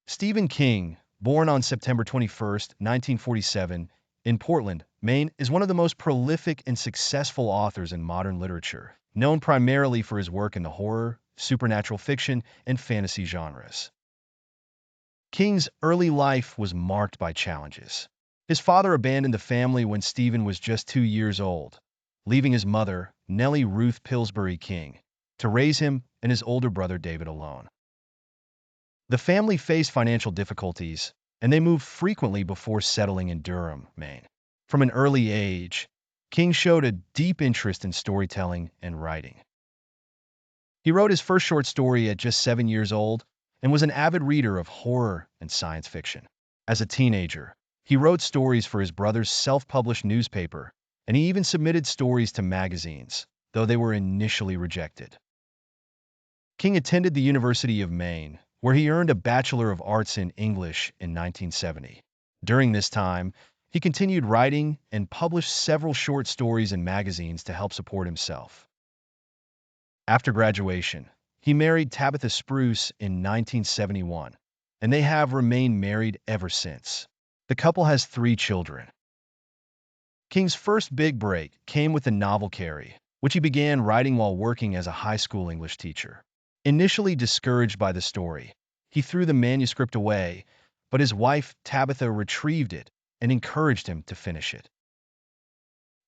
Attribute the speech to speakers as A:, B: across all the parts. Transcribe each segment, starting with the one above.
A: Stephen King, born on September 21st, 1947, in Portland, Maine, is one of the most prolific and successful authors in modern literature, known primarily for his work in the horror, supernatural fiction, and fantasy genres. King's early life was marked by challenges. His father abandoned the family when Stephen was just 2 years old, leaving his mother, Nellie Ruth Pillsbury King, to raise him and his older brother David alone. The family faced financial difficulties, and they moved frequently before settling in Durham, Maine. From an early age, King showed a deep interest in storytelling and writing. He wrote his first short story at just 7 years old and was an avid reader of horror and science fiction. As a teenager, he wrote stories for his brother's self-published newspaper, and he even submitted stories to magazines, though they were initially rejected. King attended the University of Maine, where he earned a Bachelor of Arts in English in 1970. During this time, he continued writing and published several short stories in magazines to help support himself. After graduation, he married Tabitha Spruce in 1971, and they have remained married ever since. The couple has 3 children. King's first big break came with the novel Carrie, which he began writing while working as a high school English teacher. Initially discouraged by the story, he threw the manuscript away, but his wife, Tabitha, retrieved it and encouraged him to finish it.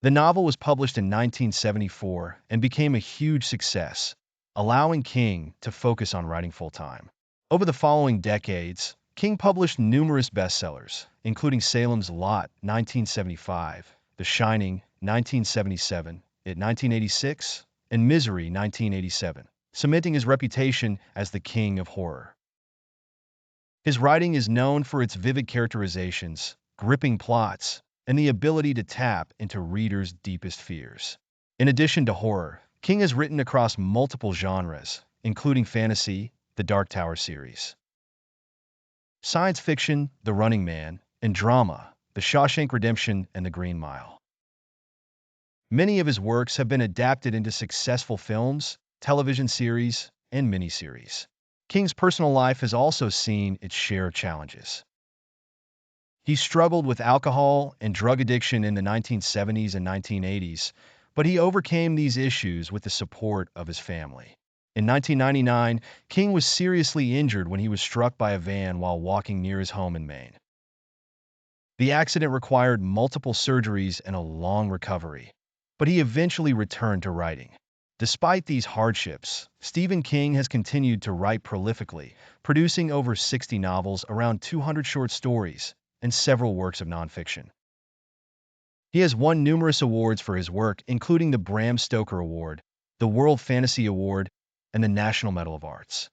A: The novel was published in 1974 and became a huge success, allowing King to focus on writing full-time. Over the following decades, King published numerous bestsellers, including Salem's Lot, 1975, The Shining, 1977, It, 1986, and Misery, 1987, cementing his reputation as the king of horror. His writing is known for its vivid characterizations, gripping plots, and the ability to tap into readers' deepest fears. In addition to horror, King has written across multiple genres, including fantasy, the Dark Tower series, science fiction, The Running Man, and drama, The Shawshank Redemption and The Green Mile. Many of his works have been adapted into successful films, television series, and miniseries. King's personal life has also seen its share of challenges. He struggled with alcohol and drug addiction in the 1970s and 1980s, but he overcame these issues with the support of his family. In 1999, King was seriously injured when he was struck by a van while walking near his home in Maine. The accident required multiple surgeries and a long recovery, but he eventually returned to writing. Despite these hardships, Stephen King has continued to write prolifically, producing over 60 novels, around 200 short stories, and several works of nonfiction. He has won numerous awards for his work, including the Bram Stoker Award, the World Fantasy Award, and the National Medal of Arts.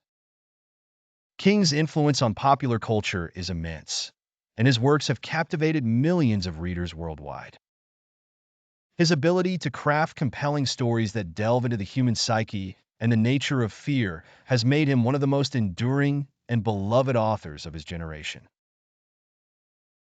A: King's influence on popular culture is immense, and his works have captivated millions of readers worldwide. His ability to craft compelling stories that delve into the human psyche and the nature of fear has made him one of the most enduring and beloved authors of his generation.